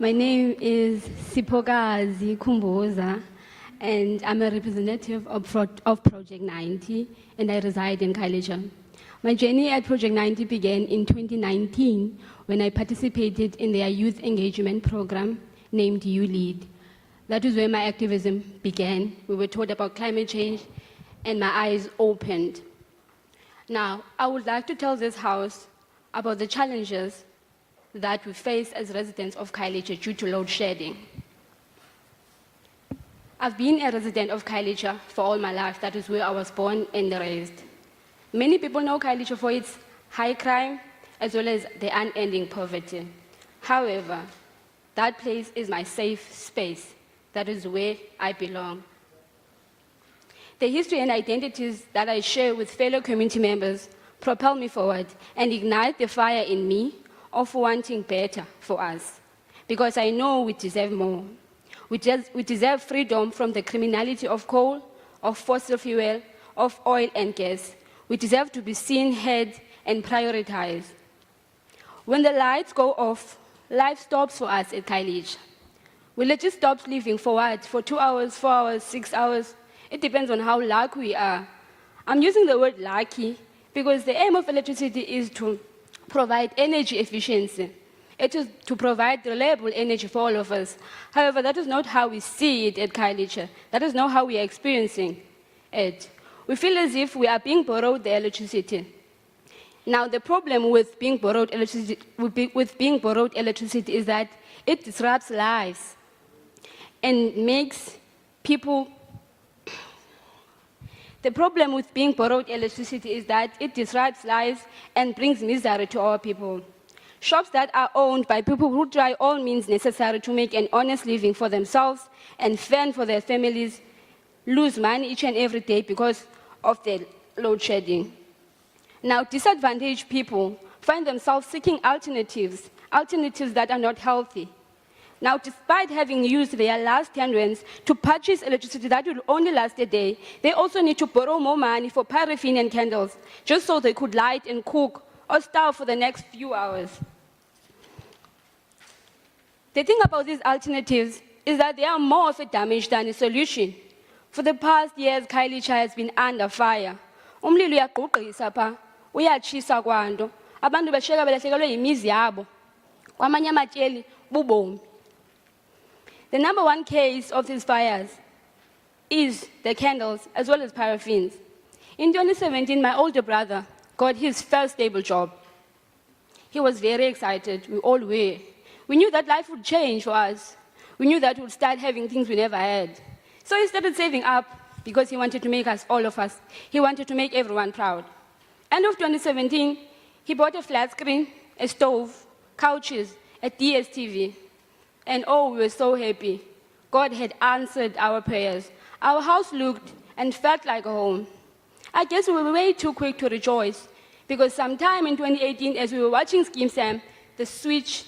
My name is Siphokazi Kumbuza, and I'm a representative of Project 90, and I reside in Khayelitsha. My journey at Project 90 began in 2019 when I participated in their youth engagement program named You Lead. That is where my activism began. We were taught about climate change, and my eyes opened. Now, I would like to tell this House about the challenges that we face as residents of Khayelitsha due to load shedding. I've been a resident of Khayelitsha for all my life. That is where I was born and raised. Many people know Khayelitsha for its high crime as well as the unending poverty. However, that place is my safe space. That is where I belong. The history and identities that I share with fellow community members propel me forward and ignite the fire in me of wanting better for us. Because I know we deserve more. We deserve freedom from the criminality of coal, of fossil fuel, of oil and gas. We deserve to be seen, heard, and prioritized. When the lights go off, life stops for us at Khayelitsha. Will it just stop living for what? For 2 hours, 4 hours, 6 hours? It depends on how lucky we are. I'm using the word lucky because the aim of electricity is to provide energy efficiency. It is to provide reliable energy for all of us. However, that is not how we see it at Khayelitsha. That is not how we are experiencing it. We feel as if we are being borrowed the electricity. Now, the problem with being borrowed electricity, is that it disrupts lives and makes people. The problem with being borrowed electricity is that it disrupts lives and brings misery to our people. Shops that are owned by people who try all means necessary to make an honest living for themselves and fend for their families lose money each and every day because of the load shedding. Now, disadvantaged people find themselves seeking alternatives that are not healthy. Now, despite having used their last 10 rands to purchase electricity that will only last a day, they also need to borrow more money for paraffin and candles, just so they could light and cook or starve for the next few hours. The thing about these alternatives is that they are more of a damage than a solution. For the past years, Khayelitsha has been under fire. Umlilo uyagqugqisa pha, uyatshisa kwanto. Abantu beshiyeka belahlekelwe yimizi yabo. Kwamanye amatyeli bubomi. The number one case of these fires is the candles as well as paraffins. In 2017, my older brother got his first stable job. He was very excited, we all were. We knew that life would change for us. We knew that we would start having things we never had. So he started saving up because he wanted to make us, all of us, he wanted to make everyone proud. End of 2017, he bought a flat screen, a stove, couches, a DSTV. And oh, we were so happy. God had answered our prayers. Our house looked and felt like a home. I guess we were way too quick to rejoice because sometime in 2018, as we were watching Scheme Sam, the switch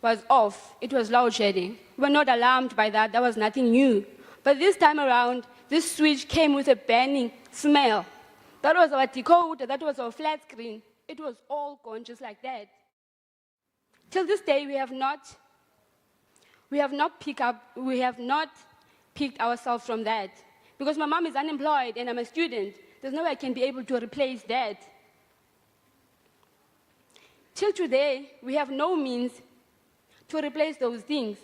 was off. It was load shedding. We were not alarmed by that. That was nothing new. But this time around, this switch came with a burning smell. That was our decoder. That was our flat screen. It was all gone just like that. Till this day, we have not picked ourselves from that. Because my mom is unemployed and I'm a student, there's no way I can be able to replace that. Till today, we have no means to replace those things.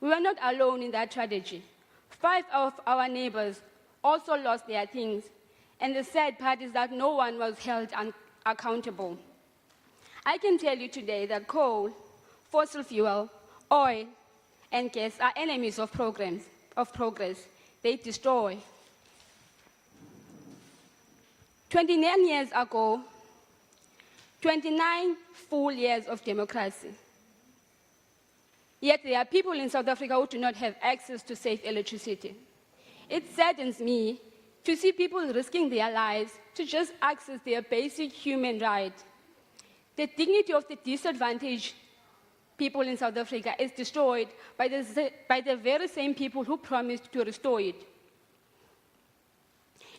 We were not alone in that tragedy. 5 of our neighbors also lost their things. And the sad part is that no one was held accountable. I can tell you today that coal, fossil fuel, oil, and gas are enemies of progress. They destroy. 29 years ago, 29 full years of democracy. Yet there are people in South Africa who do not have access to safe electricity. It saddens me to see people risking their lives to just access their basic human right. The dignity of the disadvantaged people in South Africa is destroyed by the very same people who promised to restore it.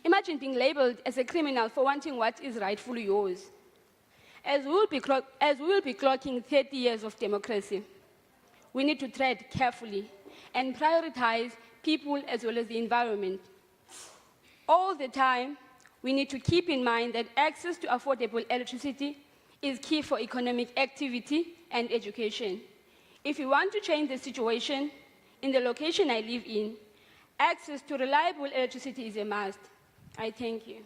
Imagine being labeled as a criminal for wanting what is rightfully yours. As we will be clocking 30 years of democracy, we need to tread carefully and prioritize people as well as the environment. All the time, we need to keep in mind that access to affordable electricity is key for economic activity and education. If we want to change the situation in the location I live in, access to reliable electricity is a must. I thank you.